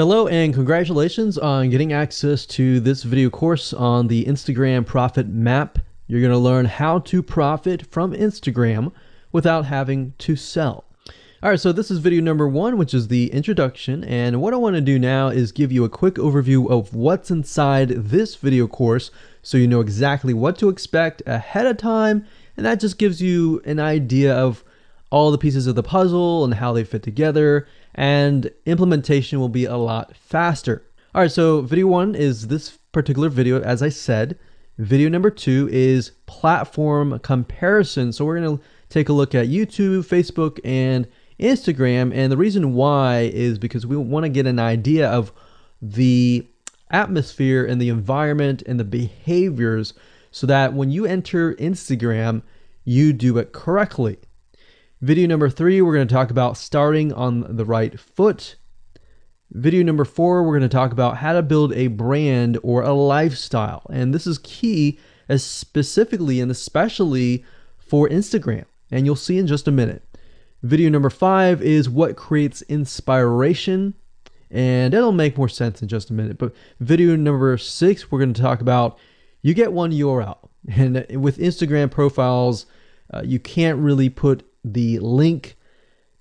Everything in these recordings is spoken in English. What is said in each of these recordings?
Hello and congratulations on getting access to this video course on the Instagram Profit Map. You're going to learn how to profit from Instagram without having to sell. All right, so this is video number 1, which is the introduction. And what I want to do now is give you a quick overview of what's inside this video course so you know exactly what to expect ahead of time. And that just gives you an idea of all the pieces of the puzzle and how they fit together, and implementation will be a lot faster. All right, so video 1 is this particular video, as I said. Video number 2 is platform comparison. So we're going to take a look at YouTube, Facebook, and Instagram. And the reason why is because we want to get an idea of the atmosphere and the environment and the behaviors so that when you enter Instagram, you do it correctly. Video number 3, we're going to talk about starting on the right foot. Video number 4, we're going to talk about how to build a brand or a lifestyle. And this is key, as specifically and especially for Instagram. And you'll see in just a minute. Video number 5 is what creates inspiration. And it'll make more sense in just a minute. But video number 6, we're going to talk about you get one URL. And with Instagram profiles, you can't really put the link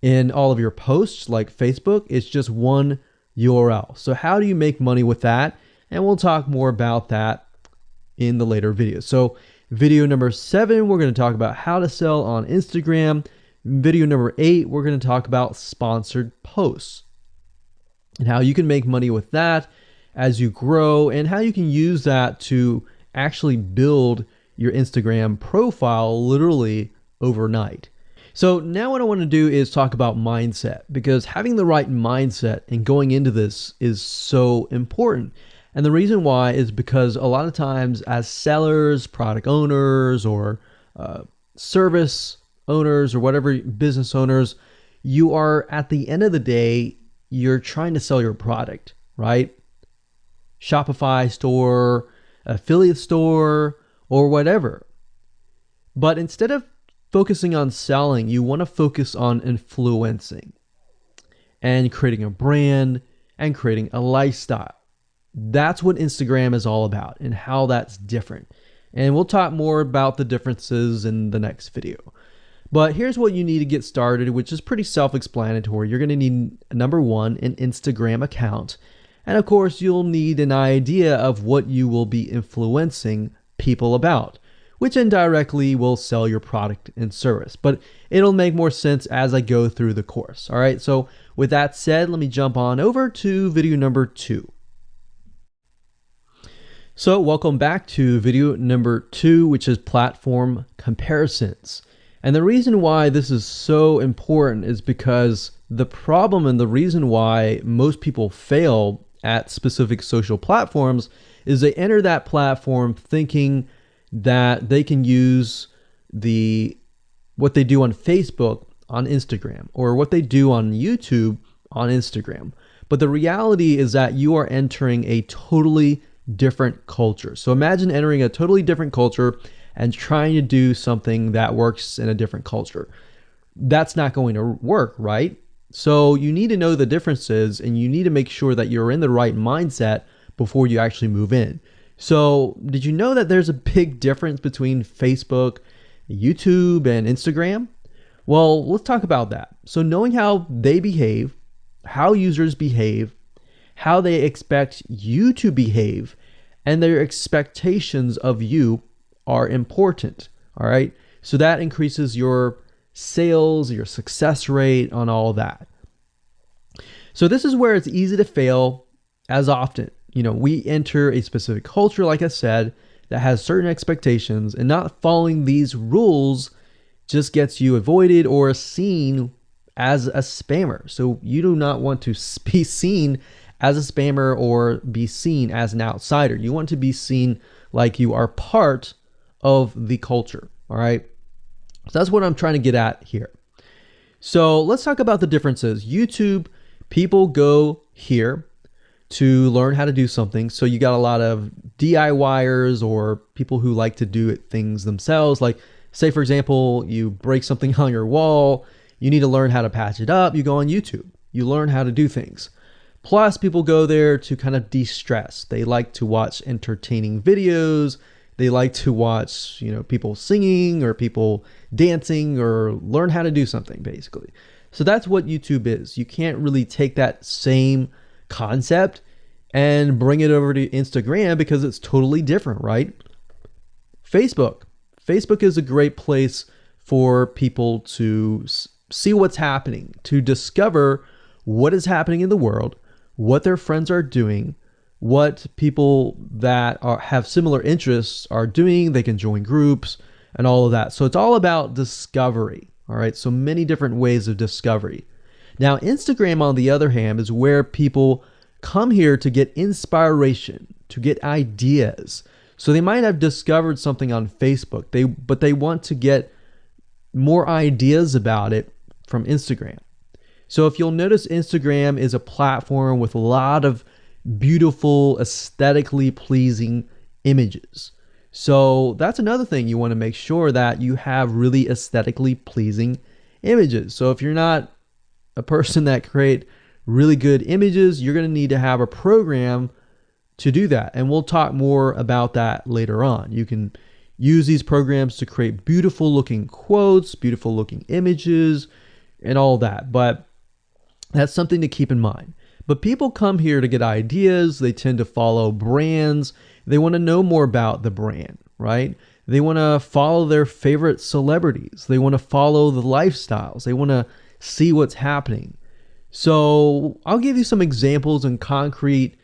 in all of your posts like Facebook. It's just one URL. So how do you make money with that? And we'll talk more about that in the later videos. So video number 7, we're going to talk about how to sell on Instagram. Video number 8, we're going to talk about sponsored posts and how you can make money with that as you grow, and how you can use that to actually build your Instagram profile literally overnight. So now what I want to do is talk about mindset, because having the right mindset and going into this is so important. And the reason why is because a lot of times as sellers, product owners, or service owners, or whatever, business owners, you are, at the end of the day, you're trying to sell your product, right? Shopify store, affiliate store, or whatever. But instead of focusing on selling, you want to focus on influencing and creating a brand and creating a lifestyle. That's what Instagram is all about and how that's different. And we'll talk more about the differences in the next video. But here's what you need to get started, which is pretty self-explanatory. You're going to need, number 1, an Instagram account. And of course, you'll need an idea of what you will be influencing people about, which indirectly will sell your product and service. But it'll make more sense as I go through the course. All right, so with that said, let me jump on over to video number 2. So welcome back to video number 2, which is platform comparisons. And the reason why this is so important is because the problem and the reason why most people fail at specific social platforms is they enter that platform thinking that they can use what they do on Facebook on Instagram, or what they do on YouTube on Instagram. But the reality is that you are entering a totally different culture. So imagine entering a totally different culture and trying to do something that works in a different culture. That's not going to work, right? So you need to know the differences, and you need to make sure that you're in the right mindset before you actually move in. So did you know that there's a big difference between Facebook, YouTube, and Instagram? Well, let's talk about that. So knowing how they behave, how users behave, how they expect you to behave, and their expectations of you are important. All right. So that increases your sales, your success rate on all that. So this is where it's easy to fail as often. You know, we enter a specific culture, like I said, that has certain expectations, and not following these rules just gets you avoided or seen as a spammer. So you do not want to be seen as a spammer or be seen as an outsider. You want to be seen like you are part of the culture. All right. So that's what I'm trying to get at here. So let's talk about the differences. YouTube, people go here to learn how to do something. So you got a lot of DIYers, or people who like to do things themselves. Like, say, for example, you break something on your wall, you need to learn how to patch it up. You go on YouTube, you learn how to do things. Plus, people go there to kind of de-stress. They like to watch entertaining videos. They like to watch, people singing or people dancing or learn how to do something, basically. So that's what YouTube is. You can't really take that same concept and bring it over to Instagram because it's totally different, right? Facebook. Facebook is a great place for people to see what's happening, to discover what is happening in the world, what their friends are doing, what people that have similar interests are doing. They can join groups and all of that. So it's all about discovery. All right. So many different ways of discovery. Now, Instagram, on the other hand, is where people come here to get inspiration, to get ideas. So they might have discovered something on Facebook, but they want to get more ideas about it from Instagram. So if you'll notice, Instagram is a platform with a lot of beautiful, aesthetically pleasing images. So that's another thing. You want to make sure that you have really aesthetically pleasing images. So if you're not a person that create really good images, you're going to need to have a program to do that. And we'll talk more about that later on. You can use these programs to create beautiful looking quotes, beautiful looking images, and all that. But that's something to keep in mind. But people come here to get ideas. They tend to follow brands. They want to know more about the brand, right? They want to follow their favorite celebrities. They want to follow the lifestyles. They want to see what's happening. So I'll give you some examples and concrete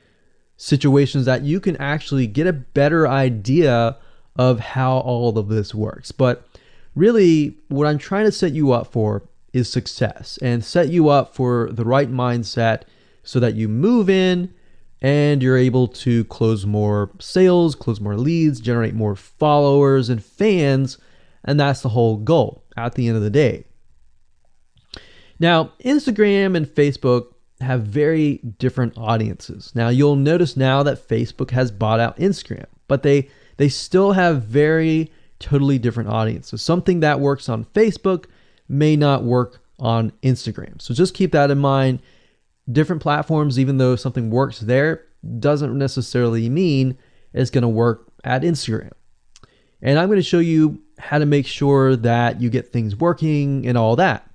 situations that you can actually get a better idea of how all of this works. But really, what I'm trying to set you up for is success, and set you up for the right mindset so that you move in and you're able to close more sales, close more leads, generate more followers and fans. And that's the whole goal at the end of the day. Now, Instagram and Facebook have very different audiences. Now, you'll notice now that Facebook has bought out Instagram, but they still have very totally different audiences. Something that works on Facebook may not work on Instagram. So just keep that in mind. Different platforms, even though something works there, doesn't necessarily mean it's going to work at Instagram. And I'm going to show you how to make sure that you get things working and all that.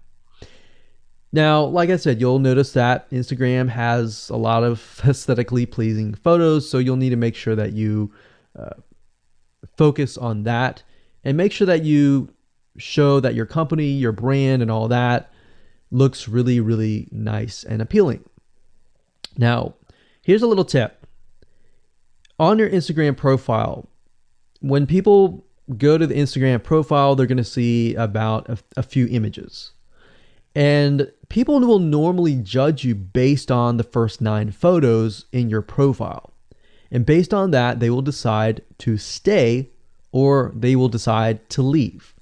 Now, like I said, you'll notice that Instagram has a lot of aesthetically pleasing photos, so you'll need to make sure that you focus on that and make sure that you show that your company, your brand, and all that looks really, really nice and appealing. Now, here's a little tip. On your Instagram profile, when people go to the Instagram profile, they're going to see about a few images. And people will normally judge you based on the first 9 photos in your profile. And based on that, they will decide to stay or they will decide to leave.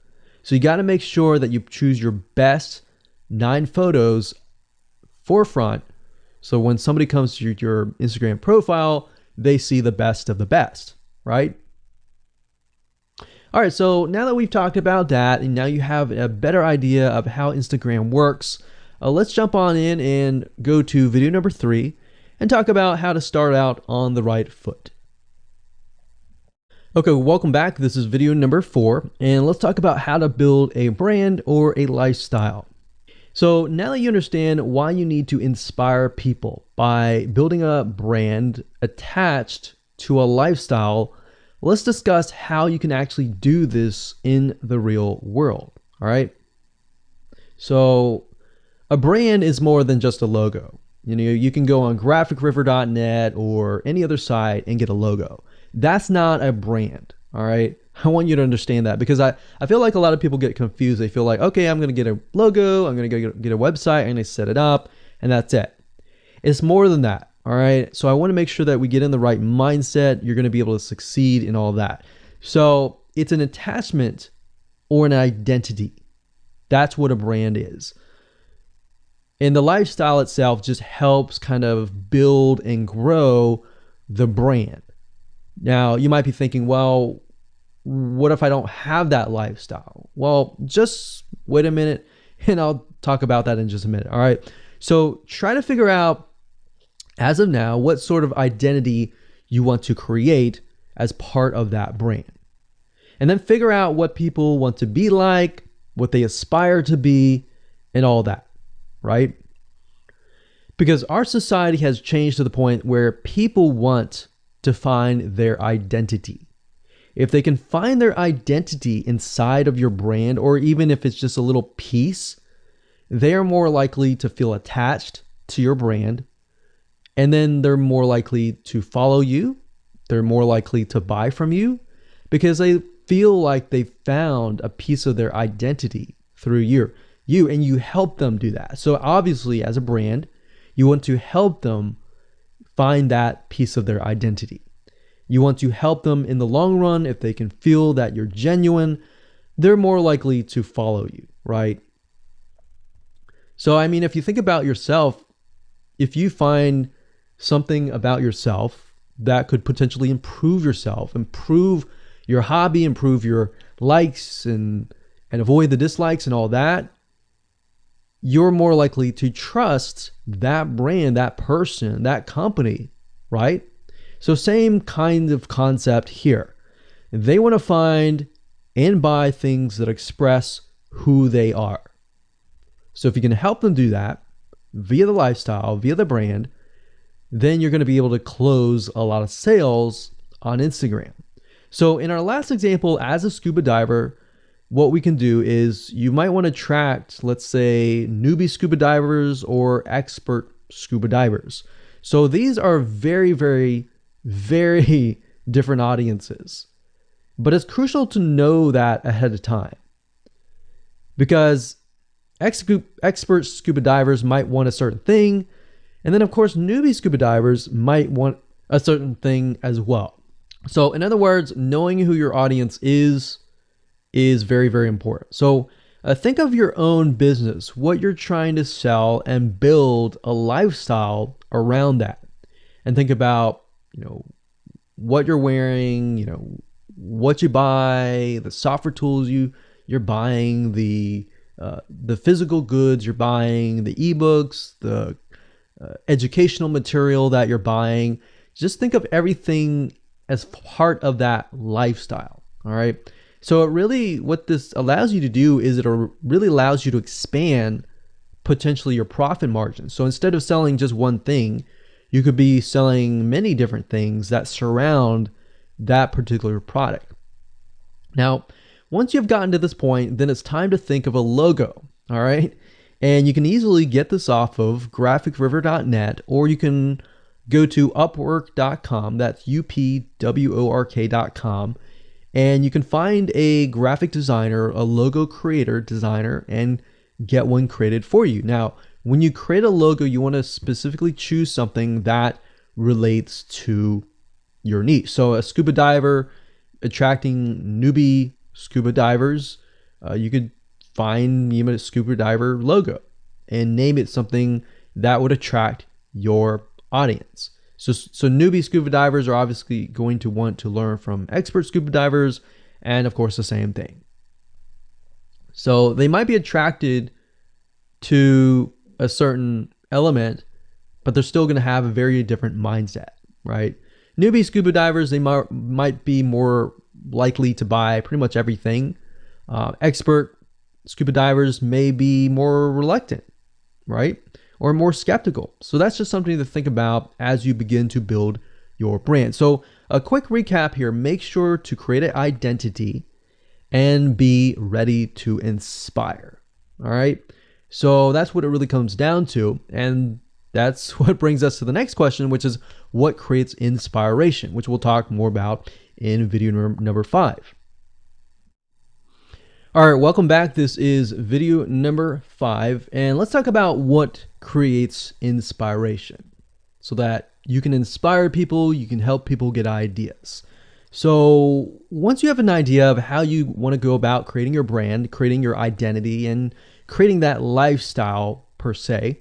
So you got to make sure that you choose your best 9 photos forefront. So when somebody comes to your Instagram profile, they see the best of the best, right? All right, so now that we've talked about that, and now you have a better idea of how Instagram works, let's jump on in and go to video number 3 and talk about how to start out on the right foot. Okay, welcome back. This is video number 4, and let's talk about how to build a brand or a lifestyle. So now that you understand why you need to inspire people by building a brand attached to a lifestyle, let's discuss how you can actually do this in the real world. All right. So a brand is more than just a logo. You can go on graphicriver.net or any other site and get a logo. That's not a brand. All right. I want you to understand that, because I feel like a lot of people get confused. They feel like, okay, I'm going to get a logo, I'm going to get a website, I'm going to set it up, and that's it. It's more than that. All right. So I want to make sure that we get in the right mindset. You're going to be able to succeed in all that. So it's an attachment or an identity. That's what a brand is. And the lifestyle itself just helps kind of build and grow the brand. Now, you might be thinking, well, what if I don't have that lifestyle? Well, just wait a minute and I'll talk about that in just a minute. All right. So try to figure out as of now, what sort of identity you want to create as part of that brand. And then figure out what people want to be like, what they aspire to be, and all that, right? Because our society has changed to the point where people want to find their identity. If they can find their identity inside of your brand, or even if it's just a little piece, they are more likely to feel attached to your brand. And then they're more likely to follow you. They're more likely to buy from you because they feel like they found a piece of their identity through you, and you help them do that. So obviously, as a brand, you want to help them find that piece of their identity. You want to help them in the long run. If they can feel that you're genuine, they're more likely to follow you, right? So, I mean, if you think about yourself, if you find something about yourself that could potentially improve yourself, improve your hobby, improve your likes, and avoid the dislikes and all that, you're more likely to trust that brand, that person, that company, right? So same kind of concept here. They want to find and buy things that express who they are. So if you can help them do that via the lifestyle, via the brand, then you're going to be able to close a lot of sales on Instagram. So in our last example, as a scuba diver, what we can do is you might want to attract, let's say, newbie scuba divers or expert scuba divers. So these are very, very, very different audiences. But it's crucial to know that ahead of time, because expert scuba divers might want a certain thing. And then, of course, newbie scuba divers might want a certain thing as well. So in other words, knowing who your audience is very, very important. So think of your own business, what you're trying to sell, and build a lifestyle around that. And think about, what you're wearing, what you buy, the software tools you're buying, the physical goods you're buying, the ebooks, the educational material that you're buying. Just think of everything as part of that lifestyle. All right. So what this allows you to do is it really allows you to expand potentially your profit margin. So instead of selling just one thing, you could be selling many different things that surround that particular product. Now, once you've gotten to this point, then it's time to think of a logo. All right. And you can easily get this off of graphicriver.net, or you can go to upwork.com. That's upwork.com. And you can find a graphic designer, a logo creator designer, and get one created for you. Now, when you create a logo, you want to specifically choose something that relates to your niche. So a scuba diver attracting newbie scuba divers, you could find a scuba diver logo and name it something that would attract your audience. So newbie scuba divers are obviously going to want to learn from expert scuba divers, and of course the same thing. So they might be attracted to a certain element, but they're still going to have a very different mindset, right? Newbie scuba divers, they might be more likely to buy pretty much everything. Expert scuba divers may be more reluctant, right? Or more skeptical. So that's just something to think about as you begin to build your brand. So a quick recap here: make sure to create an identity and be ready to inspire. All right. So that's what it really comes down to. And that's what brings us to the next question, which is what creates inspiration, which we'll talk more about in video number 5. All right, welcome back. This is video number 5, and let's talk about what creates inspiration so that you can inspire people, you can help people get ideas. So once you have an idea of how you want to go about creating your brand, creating your identity, and creating that lifestyle per se,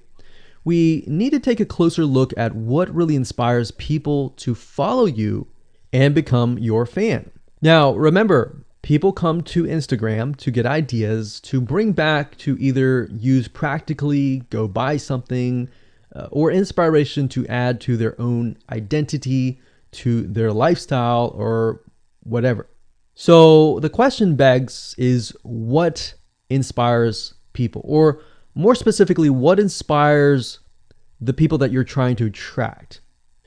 we need to take a closer look at what really inspires people to follow you and become your fan. Now, remember, people come to Instagram to get ideas to bring back to either use practically, go buy something, or inspiration to add to their own identity, to their lifestyle, or whatever. So the question begs is, what inspires people? Or more specifically, what inspires the people that you're trying to attract?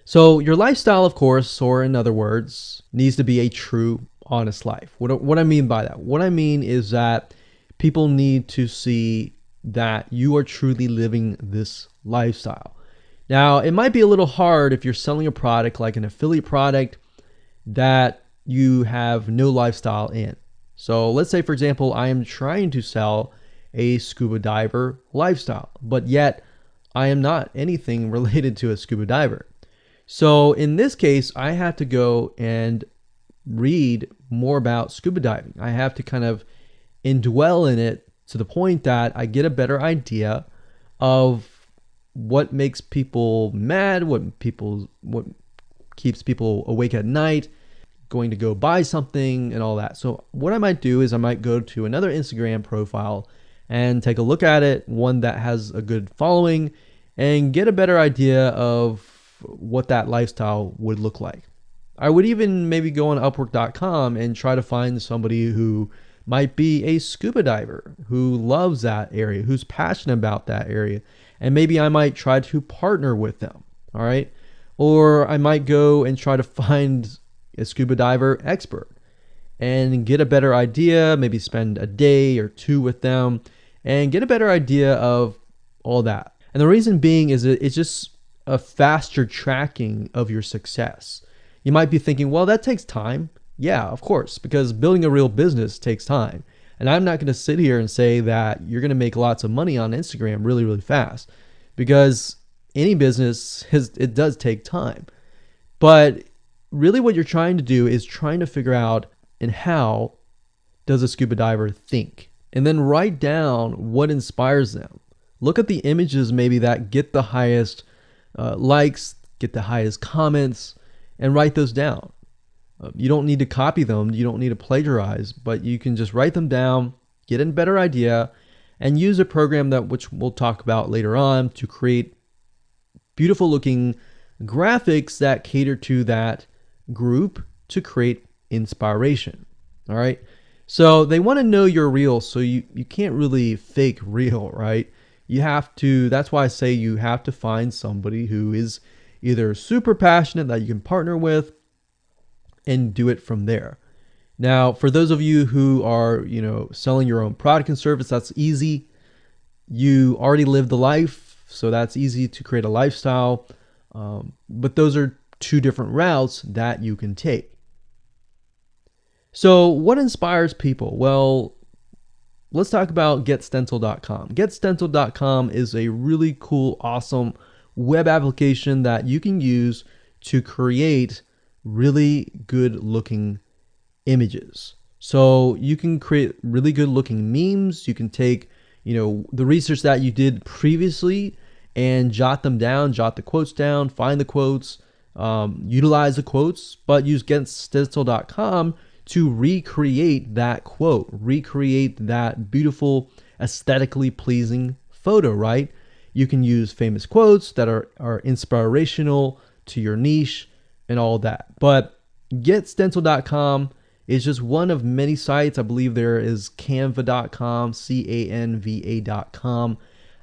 So your lifestyle, of course, or in other words, needs to be a true, honest life. What I mean by that? What I mean is that people need to see that you are truly living this lifestyle. Now, it might be a little hard if you're selling a product like an affiliate product that you have no lifestyle in. So let's say, for example, I am trying to sell a scuba diver lifestyle, but yet I am not anything related to a scuba diver. So in this case, I have to go and read more about scuba diving. I have to kind of indwell in it to the point that I get a better idea of what makes people mad, what keeps people awake at night, going to go buy something and all that. So what I might do is I might go to another Instagram profile and take a look at it, one that has a good following, and get a better idea of what that lifestyle would look like. I would even maybe go on Upwork.com and try to find somebody who might be a scuba diver, who loves that area, who's passionate about that area. And maybe I might try to partner with them, all right? Or I might go and try to find a scuba diver expert and get a better idea, maybe spend a day or two with them and get a better idea of all that. And the reason being is it's just a faster tracking of your success. You might be thinking, well, that takes time. Yeah, of course, because building a real business takes time. And I'm not going to sit here and say that you're going to make lots of money on Instagram really, really fast, because any business, it does take time. But really what you're trying to do is trying to figure out, and how does a scuba diver think? And then write down what inspires them. Look at the images maybe that get the highest likes, get the highest comments, and write those down. You don't need to copy them. You don't need to plagiarize, but you can just write them down, get a better idea, and use a program which we'll talk about later on to create beautiful looking graphics that cater to that group to create inspiration. All right. So they want to know you're real. So you can't really fake real, right? You have to, that's why I say you have to find somebody who is either super passionate that you can partner with and do it from there. Now, for those of you who are, selling your own product and service, that's easy. You already live the life, so that's easy to create a lifestyle. But those are two different routes that you can take. So what inspires people? Well, let's talk about Getstencil.com. Getstencil.com is a really cool, awesome web application that you can use to create really good looking images. So you can create really good looking memes. You can take, the research that you did previously and jot them down, jot the quotes down, find the quotes, utilize the quotes, but use Getstencil.com to recreate that quote, recreate that beautiful, aesthetically pleasing photo, right? You can use famous quotes that are inspirational to your niche and all that. But Getstencil.com is just one of many sites. I believe there is Canva.com, Canva.com,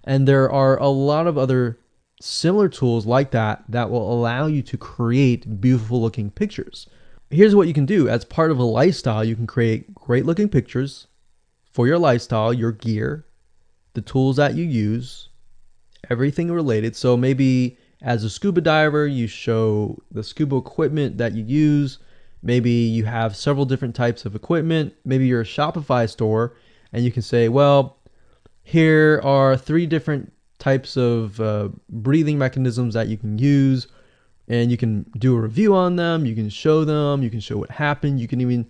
and there are a lot of other similar tools like that will allow you to create beautiful looking pictures. Here's what you can do. As part of a lifestyle, you can create great looking pictures for your lifestyle, your gear, the tools that you use, everything related. So maybe as a scuba diver, you show the scuba equipment that you use. Maybe you have several different types of equipment. Maybe you're a Shopify store and you can say, well, here are 3 different types of breathing mechanisms that you can use. And you can do a review on them. You can show them. You can show what happened. You can even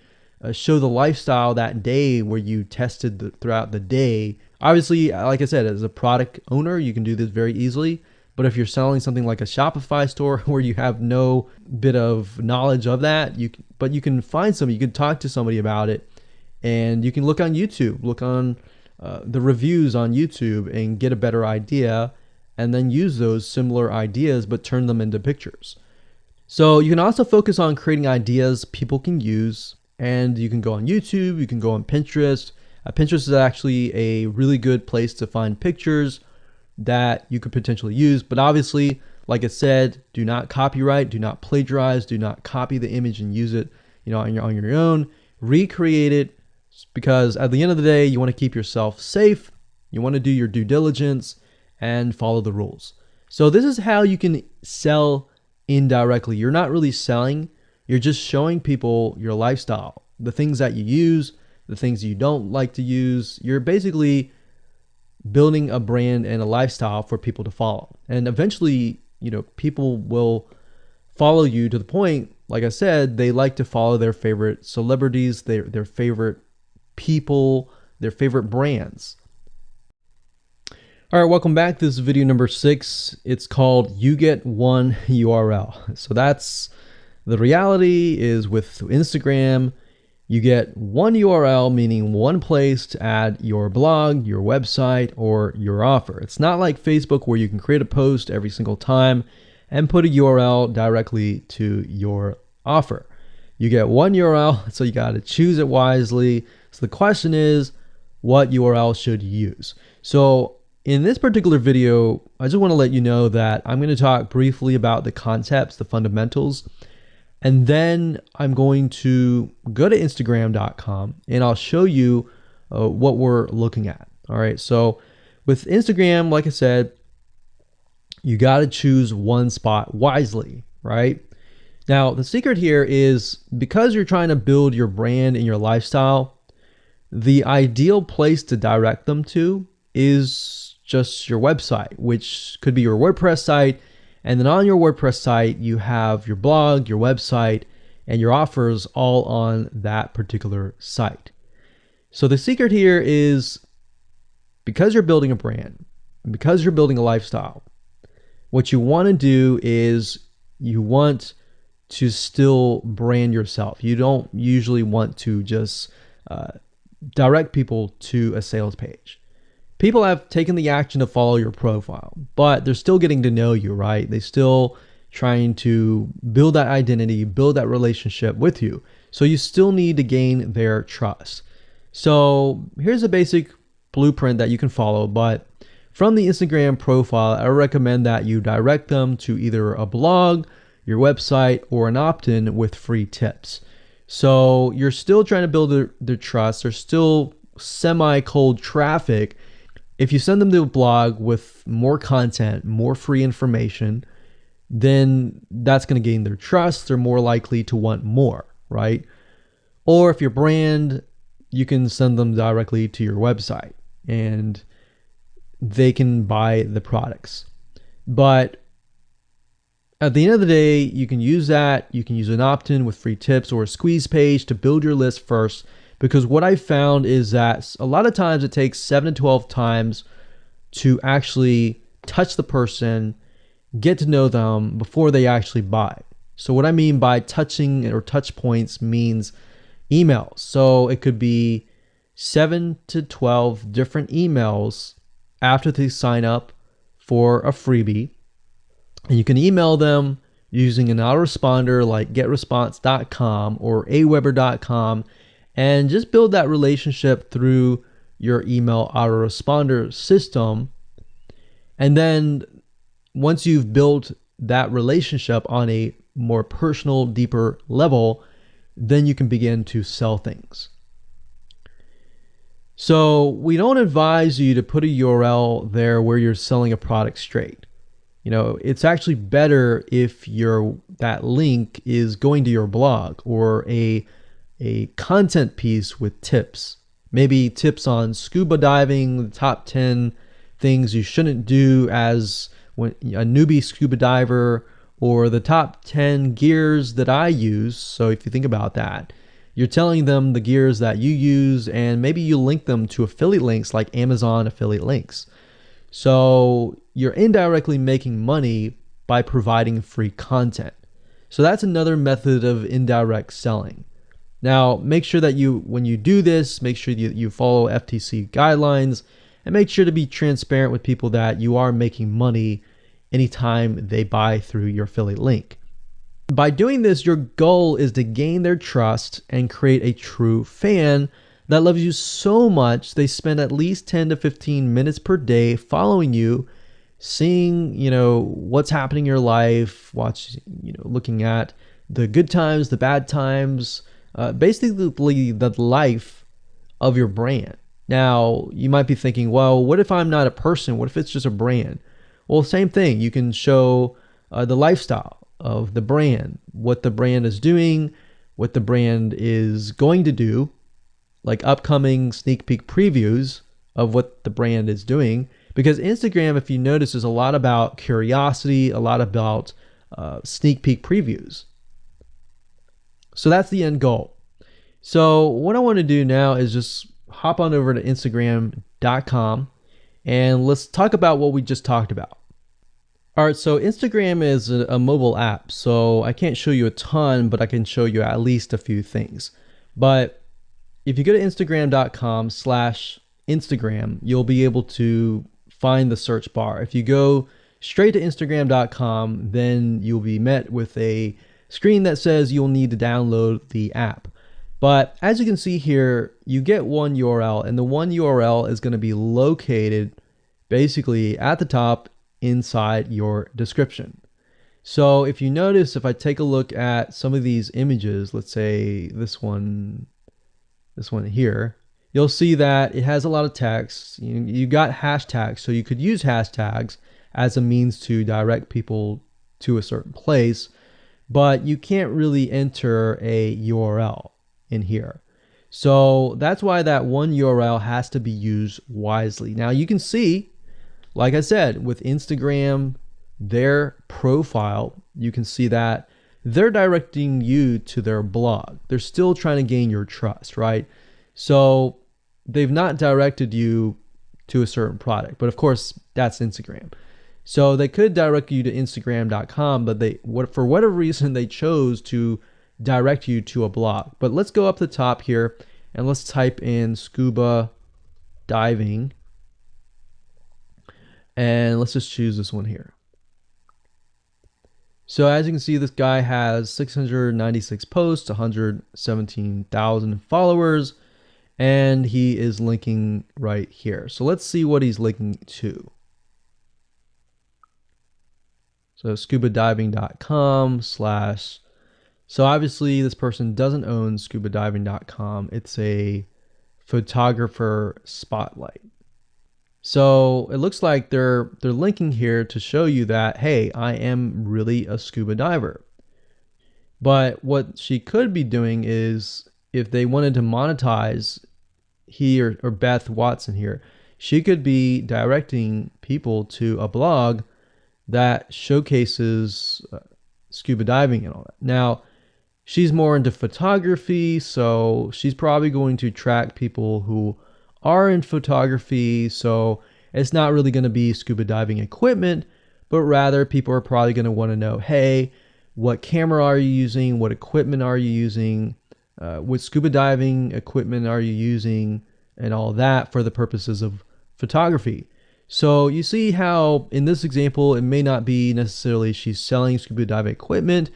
show the lifestyle that day where you tested throughout the day. Obviously, like I said, as a product owner, you can do this very easily. But if you're selling something like a Shopify store where you have no bit of knowledge of that, you can find somebody. You can talk to somebody about it, and you can look on YouTube, look on the reviews on YouTube, and get a better idea. and then use those similar ideas but turn them into pictures. So you can also focus on creating ideas people can use, and you can go on YouTube, you can go on Pinterest. Pinterest is actually a really good place to find pictures that you could potentially use, but obviously, like I said, do not copyright, do not plagiarize, do not copy the image and use it, on your own. Recreate it, because at the end of the day, you want to keep yourself safe. You want to do your due diligence and follow the rules. So this is how you can sell indirectly. You're not really selling, you're just showing people your lifestyle, the things that you use, the things you don't like to use. You're basically building a brand and a lifestyle for people to follow. And eventually, people will follow you to the point, like I said, they like to follow their favorite celebrities, their favorite people, their favorite brands. All right, welcome back. This is video number 6. It's called You Get One URL. So that's the reality is with Instagram, you get one URL, meaning one place to add your blog, your website, or your offer. It's not like Facebook where you can create a post every single time and put a URL directly to your offer. You get one URL, so you got to choose it wisely. So the question is, what URL should you use? So in this particular video, I just want to let you know that I'm going to talk briefly about the concepts, the fundamentals, and then I'm going to go to Instagram.com and I'll show you what we're looking at. All right. So with Instagram, like I said, you got to choose one spot wisely, right? Now, the secret here is because you're trying to build your brand and your lifestyle, the ideal place to direct them to is just your website, which could be your WordPress site. And then on your WordPress site, you have your blog, your website, and your offers all on that particular site. So the secret here is because you're building a brand, because you're building a lifestyle, what you want to do is you want to still brand yourself. You don't usually want to just direct people to a sales page. People have taken the action to follow your profile, but they're still getting to know you, right? They're still trying to build that identity, build that relationship with you. So you still need to gain their trust. So here's a basic blueprint that you can follow, but from the Instagram profile, I recommend that you direct them to either a blog, your website, or an opt-in with free tips. So you're still trying to build their trust. They're still semi-cold traffic. If you send them to a blog with more content, more free information, then that's going to gain their trust. They're more likely to want more, right? Or if your brand, you can send them directly to your website and they can buy the products. But at the end of the day, you can use that. You can use an opt-in with free tips or a squeeze page to build your list first. Because what I found is that a lot of times it takes 7 to 12 times to actually touch the person, get to know them before they actually buy. So what I mean by touching or touch points means emails. So it could be 7 to 12 different emails after they sign up for a freebie. And you can email them using an autoresponder like getresponse.com or aweber.com. And just build that relationship through your email autoresponder system. And then once you've built that relationship on a more personal, deeper level, then you can begin to sell things. So we don't advise you to put a URL there where you're selling a product straight. It's actually better if that link is going to your blog or a content piece with tips, maybe tips on scuba diving, the top 10 things you shouldn't do as a newbie scuba diver, or the top 10 gears that I use. So if you think about that, you're telling them the gears that you use, and maybe you link them to affiliate links like Amazon affiliate links. So you're indirectly making money by providing free content. So that's another method of indirect selling. Now, make sure that when you do this, make sure you follow FTC guidelines and make sure to be transparent with people that you are making money anytime they buy through your affiliate link. By doing this, your goal is to gain their trust and create a true fan that loves you so much they spend at least 10 to 15 minutes per day following you, seeing, what's happening in your life, looking at the good times, the bad times, basically the life of your brand. Now, you might be thinking, well, what if I'm not a person? What if it's just a brand? Well, same thing. You can show the lifestyle of the brand, what the brand is doing, what the brand is going to do, like upcoming sneak peek previews of what the brand is doing. Because Instagram, if you notice, is a lot about curiosity, a lot about sneak peek previews. So that's the end goal. So what I want to do now is just hop on over to Instagram.com and let's talk about what we just talked about. All right, so Instagram is a mobile app, so I can't show you a ton, but I can show you at least a few things. But if you go to Instagram.com/Instagram, you'll be able to find the search bar. If you go straight to Instagram.com, then you'll be met with a screen that says you'll need to download the app. But as you can see here, you get one URL, and the one URL is going to be located basically at the top inside your description. So if you notice, if I take a look at some of these images, let's say this one here, you'll see that it has a lot of text. You got hashtags, so you could use hashtags as a means to direct people to a certain place, but you can't really enter a URL in here. So that's why that one URL has to be used wisely. Now you can see, like I said, with Instagram, their profile, you can see that they're directing you to their blog. They're still trying to gain your trust, right? So they've not directed you to a certain product, but of course that's Instagram. So they could direct you to Instagram.com, but for whatever reason, they chose to direct you to a blog. But let's go up the top here and let's type in scuba diving. And let's just choose this one here. So as you can see, this guy has 696 posts, 117,000 followers, and he is linking right here. So let's see what he's linking to. So scubadiving.com/. So obviously this person doesn't own scubadiving.com. It's a photographer spotlight. So it looks like they're linking here to show you that, hey, I am really a scuba diver. But what she could be doing is, if they wanted to monetize, he or Beth Watson here, she could be directing people to a blog that showcases scuba diving and all that. Now, she's more into photography, so she's probably going to track people who are in photography. So it's not really going to be scuba diving equipment, but rather people are probably going to want to know, hey, what camera are you using? What equipment are you using? What scuba diving equipment are you using? And all that for the purposes of photography. So you see how in this example, it may not be necessarily she's selling scuba diving equipment,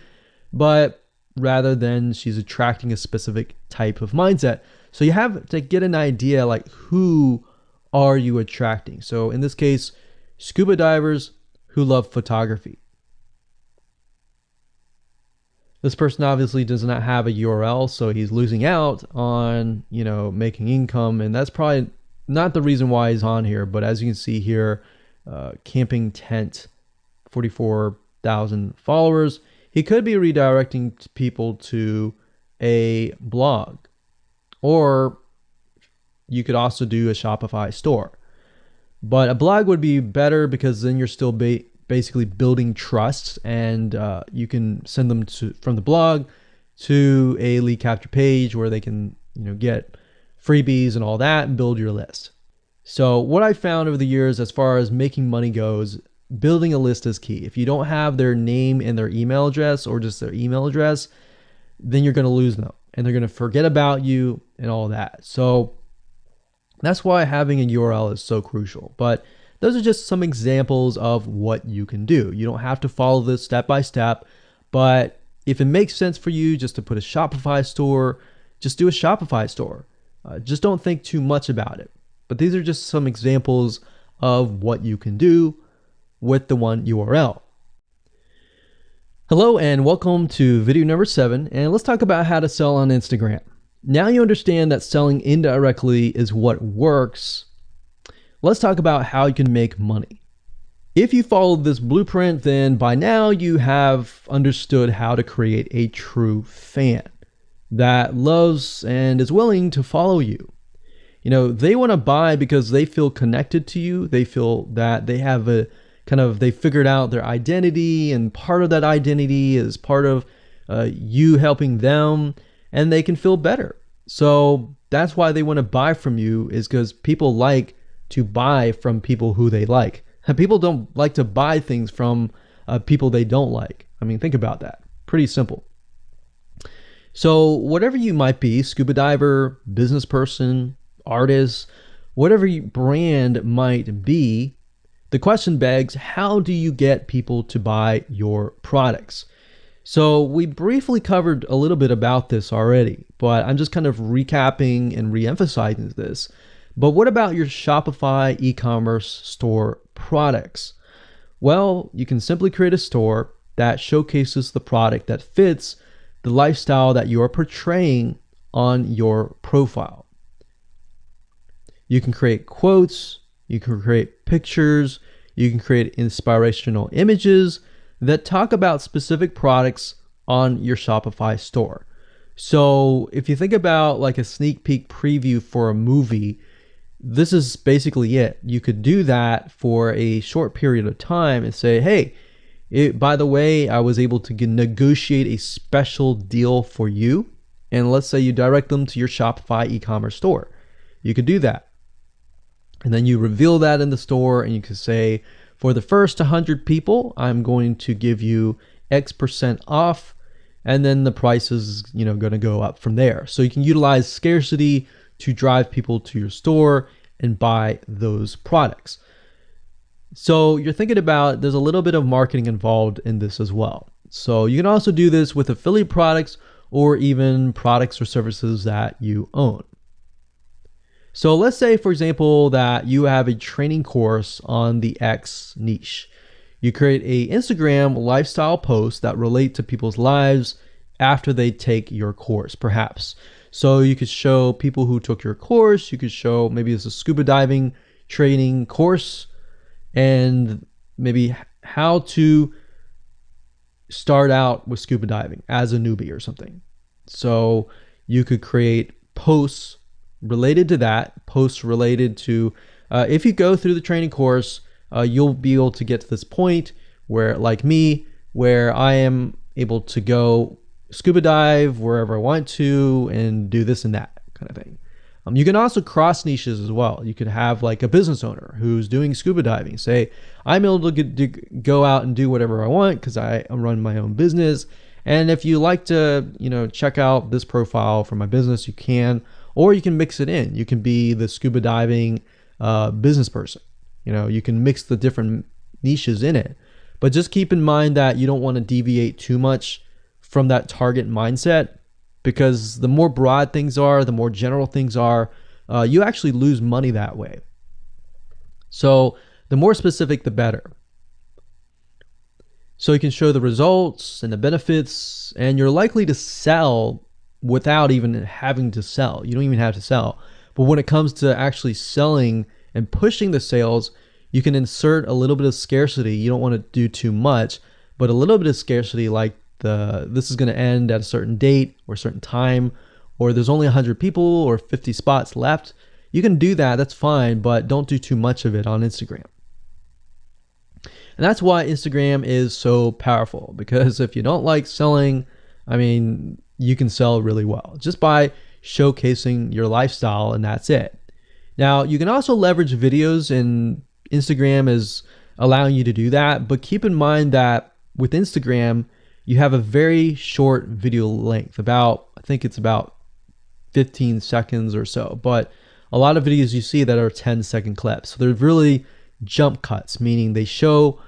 but rather than she's attracting a specific type of mindset. So you have to get an idea, like, who are you attracting? So in this case, scuba divers who love photography. This person obviously does not have a URL, so he's losing out on, making income, and that's probably not the reason why he's on here. But as you can see here, camping tent, 44,000 followers. He could be redirecting people to a blog, or you could also do a Shopify store. But a blog would be better because then you're still basically building trust, and you can send them from the blog to a lead capture page where they can get freebies and all that and build your list. So what I found over the years as far as making money goes, building a list is key. If you don't have their name and their email address, or just their email address, then you're going to lose them and they're going to forget about you and all that. So That's why having a URL is so crucial. But those are just some examples of what you can do. You don't have to follow this step by step, but if it makes sense for you just to put a Shopify store, just do a Shopify store. Just don't think too much about it. But these are just some examples of what you can do with the one URL. Hello and welcome to video number 7, and let's talk about how to sell on Instagram. Now you understand that selling indirectly is what works. Let's talk about how you can make money. If you followed this blueprint, then by now you have understood how to create a true fan that loves and is willing to follow you. You know, they want to buy because they feel connected to you. They feel that they have they figured out their identity, and part of that identity is part of you helping them, and they can feel better. So that's why they want to buy from you, is because people like to buy from people who they like. People don't like to buy things from people they don't like. I mean, think about that. Pretty simple. So whatever you might be, scuba diver, business person, artist, whatever your brand might be, the question begs, how do you get people to buy your products? So we briefly covered a little bit about this already, but I'm just kind of recapping and re-emphasizing this. But what about your Shopify e-commerce store products? Well, you can simply create a store that showcases the product that fits the lifestyle that you are portraying on your profile. You can create quotes, you can create pictures, you can create inspirational images that talk about specific products on your Shopify store. So if you think about like a sneak peek preview for a movie, this is basically it. You could do that for a short period of time and say, hey, by the way, I was able to negotiate a special deal for you. And let's say you direct them to your Shopify e-commerce store. You could do that. And then you reveal that in the store, and you can say, for the first 100 people, I'm going to give you X% off, and then the price is, going to go up from there. So you can utilize scarcity to drive people to your store and buy those products. So you're thinking about, there's a little bit of marketing involved in this as well. So you can also do this with affiliate products or even products or services that you own. So let's say, for example, that you have a training course on the X niche. You create a Instagram lifestyle post that relate to people's lives after they take your course, perhaps. So you could show people who took your course, you could show maybe it's a scuba diving training course, and maybe how to start out with scuba diving as a newbie or something. So you could create posts related to that, posts related to, if you go through the training course, you'll be able to get to this point where, like me, where I am able to go scuba dive wherever I want to and do this and that kind of thing. You can also cross niches as well. You could have like a business owner who's doing scuba diving. Say, I'm able to go out and do whatever I want because I run my own business. And if you like to, check out this profile for my business, you can. Or you can mix it in. You can be the scuba diving business person. You can mix the different niches in it. But just keep in mind that you don't want to deviate too much from that target mindset, because the more broad things are, the more general things are, you actually lose money that way. So the more specific, the better. So you can show the results and the benefits, and you're likely to sell without even having to sell. You don't even have to sell. But when it comes to actually selling and pushing the sales, you can insert a little bit of scarcity. You don't want to do too much, but a little bit of scarcity, like this is going to end at a certain date or a certain time, or there's only 100 people or 50 spots left. You can do that, that's fine, but don't do too much of it on Instagram. And that's why Instagram is so powerful, because if you don't like selling, you can sell really well just by showcasing your lifestyle, and that's it. Now, you can also leverage videos, and Instagram is allowing you to do that, but keep in mind that with Instagram, you have a very short video length, I think it's about 15 seconds or so. But a lot of videos you see that are 10-second clips. So they're really jump cuts, meaning they show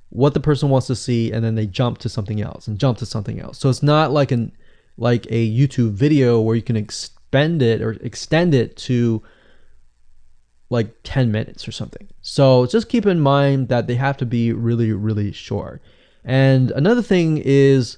what the person wants to see and then they jump to something else and jump to something else. So it's not like a YouTube video where you can extend it to like 10 minutes or something. So just keep in mind that they have to be really, really short. And another thing is,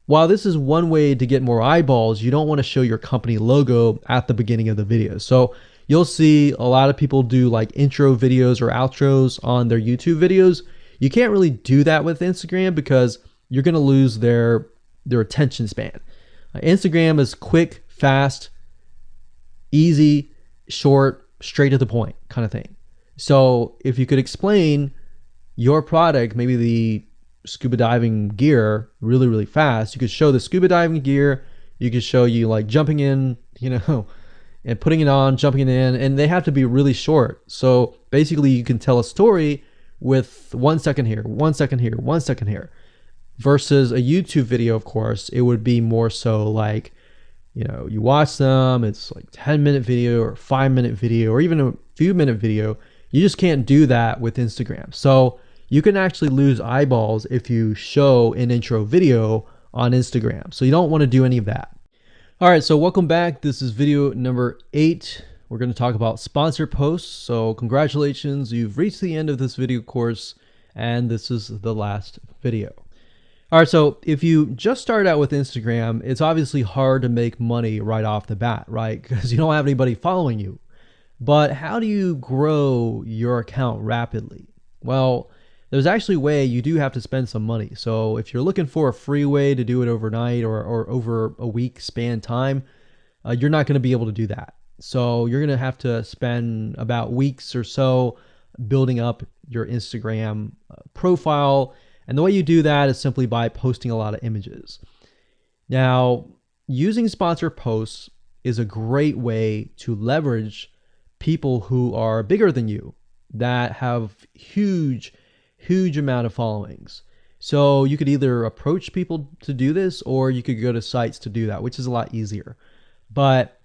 while this is one way to get more eyeballs, you don't want to show your company logo at the beginning of the video. So you'll see a lot of people do like intro videos or outros on their YouTube videos. You can't really do that with Instagram because you're going to lose their attention span. Instagram is quick, fast, easy, short, straight to the point kind of thing. So if you could explain your product, maybe the scuba diving gear, really, really fast, you could show the scuba diving gear, you could show you like jumping in, and putting it on, jumping in, and they have to be really short. So basically you can tell a story with 1 second here, 1 second here, 1 second here, versus a YouTube video. Of course, it would be more so like, you watch them, it's like 10-minute video or 5-minute video or even a few minute video. You just can't do that with Instagram. So you can actually lose eyeballs if you show an intro video on Instagram. So you don't want to do any of that. All right, so welcome back. This is video number 8. We're going to talk about sponsored posts. So congratulations, you've reached the end of this video course, and this is the last video. All right, so if you just started out with Instagram, it's obviously hard to make money right off the bat, right? Because you don't have anybody following you. But how do you grow your account rapidly? Well, there's actually a way. You do have to spend some money. So if you're looking for a free way to do it overnight or over a week span time, you're not going to be able to do that. So you're going to have to spend about weeks or so building up your Instagram profile. And the way you do that is simply by posting a lot of images. Now, using sponsored posts is a great way to leverage people who are bigger than you that have huge amount of followings. So you could either approach people to do this, or you could go to sites to do that, which is a lot easier. But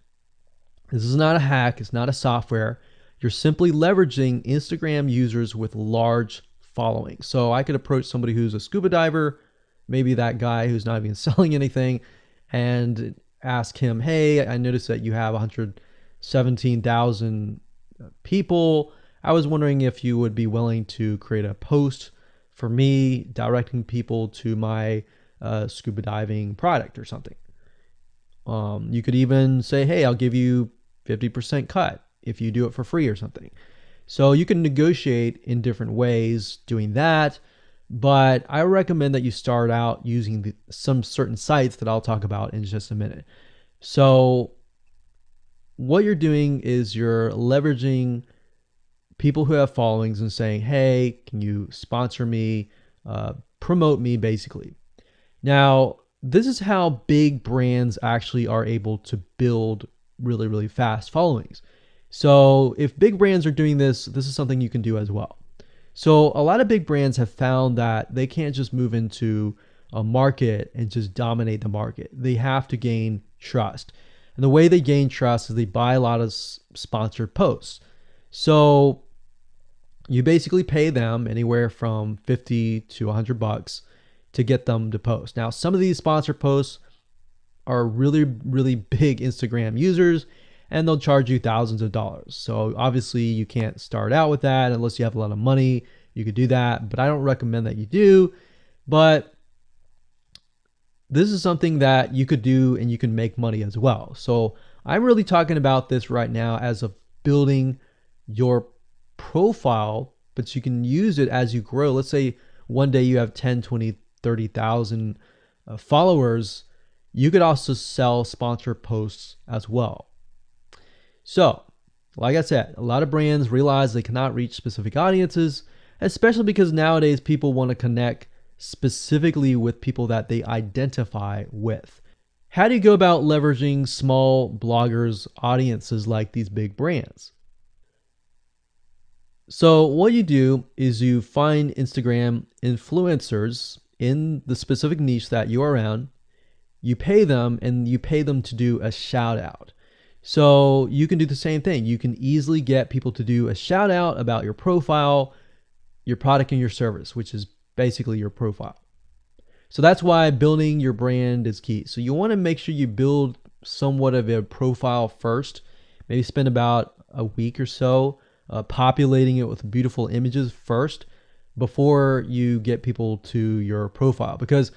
this is not a hack. It's not a software. You're simply leveraging Instagram users with large followings. So I could approach somebody who's a scuba diver, maybe that guy who's not even selling anything, and ask him, hey, I noticed that you have 117,000 people. I was wondering if you would be willing to create a post for me directing people to my scuba diving product or something. You could even say, hey, I'll give you 50% cut if you do it for free or something. So you can negotiate in different ways doing that, but I recommend that you start out using some certain sites that I'll talk about in just a minute. So what you're doing is you're leveraging people who have followings and saying, hey, can you sponsor me, promote me, basically. Now, this is how big brands actually are able to build really, really fast followings. So if big brands are doing this, this is something you can do as well. So a lot of big brands have found that they can't just move into a market and just dominate the market. They have to gain trust. And the way they gain trust is they buy a lot of sponsored posts. So you basically pay them anywhere from 50 to $100 to get them to post. Now, some of these sponsored posts are really, really big Instagram users, and they'll charge you thousands of dollars. So obviously you can't start out with that unless you have a lot of money. You could do that, but I don't recommend that you do. But this is something that you could do and you can make money as well. So I'm really talking about this right now as of building your profile, but you can use it as you grow. Let's say one day you have 10, 20, 30,000 followers. You could also sell sponsored posts as well. So, like I said, a lot of brands realize they cannot reach specific audiences, especially because nowadays people want to connect specifically with people that they identify with. How do you go about leveraging small bloggers' audiences like these big brands? So what you do is you find Instagram influencers in the specific niche that you're around. You pay them, and you pay them to do a shout out. So you can do the same thing. You can easily get people to do a shout out about your profile, your product, and your service, which is basically your profile. So that's why building your brand is key. So you want to make sure you build somewhat of a profile first. Maybe spend about a week or so populating it with beautiful images first before you get people to your profile. Because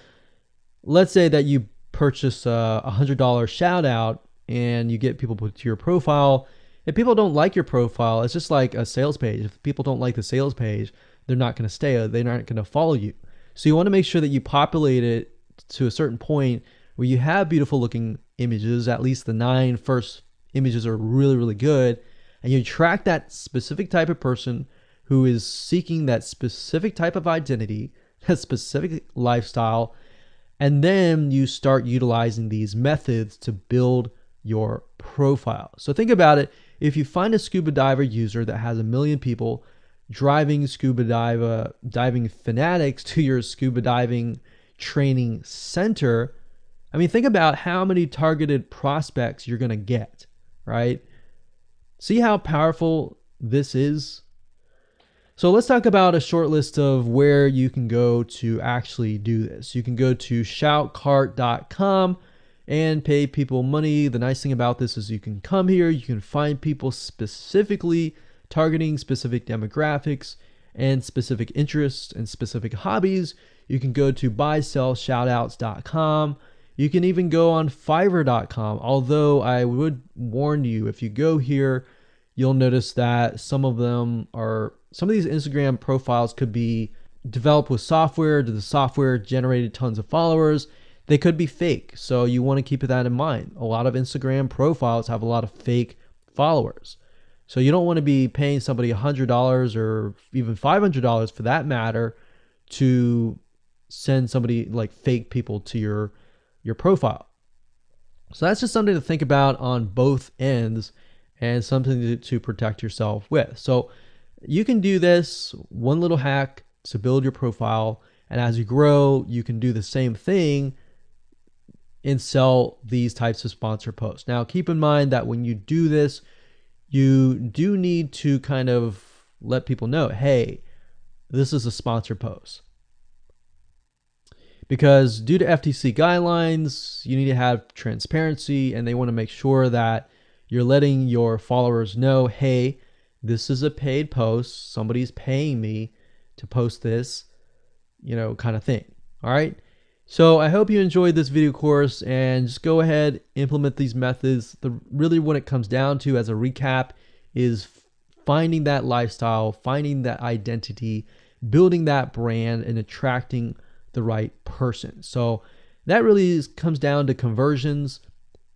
let's say that you purchase a $100 shout out and you get people to your profile. If people don't like your profile, it's just like a sales page. If people don't like the sales page, they're not going to stay. They're not going to follow you. So you want to make sure that you populate it to a certain point where you have beautiful looking images. At least the 9 first images are really, really good. And you track that specific type of person who is seeking that specific type of identity, that specific lifestyle. And then you start utilizing these methods to build your profile. So think about it. If you find a scuba diver user that has 1 million people driving scuba diving fanatics to your scuba diving training center, I mean, think about how many targeted prospects you're going to get, right? See how powerful this is? So let's talk about a short list of where you can go to actually do this. You can go to shoutcart.com and pay people money. The nice thing about this is you can come here, you can find people specifically targeting specific demographics and specific interests and specific hobbies. You can go to buysellshoutouts.com. You can even go on fiverr.com. Although I would warn you, if you go here, you'll notice that some of these Instagram profiles could be developed with software. The software generated tons of followers. They could be fake. So you want to keep that in mind. A lot of Instagram profiles have a lot of fake followers. So you don't want to be paying somebody $100 or even $500 for that matter to send somebody like fake people to your profile. So that's just something to think about on both ends and something to protect yourself with. So you can do this one little hack to build your profile. And as you grow, you can do the same thing and sell these types of sponsor posts. Now, keep in mind that when you do this, you do need to kind of let people know, hey, this is a sponsor post. Because due to FTC guidelines, you need to have transparency, and they want to make sure that you're letting your followers know, hey, this is a paid post. Somebody's paying me to post this, kind of thing. All right. So I hope you enjoyed this video course, and just go ahead, implement these methods. Really what it comes down to as a recap is finding that lifestyle, finding that identity, building that brand, and attracting the right person. So that really comes down to conversions,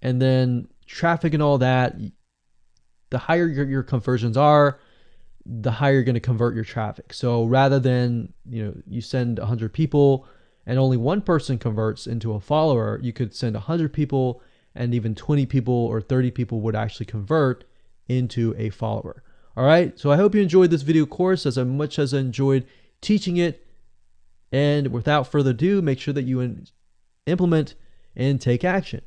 and then traffic and all that. The higher your conversions are, the higher you're going to convert your traffic. So rather than, you send 100 people and only one person converts into a follower, you could send 100 people and even 20 people or 30 people would actually convert into a follower. All right. So I hope you enjoyed this video course as much as I enjoyed teaching it. And without further ado, make sure that you implement and take action.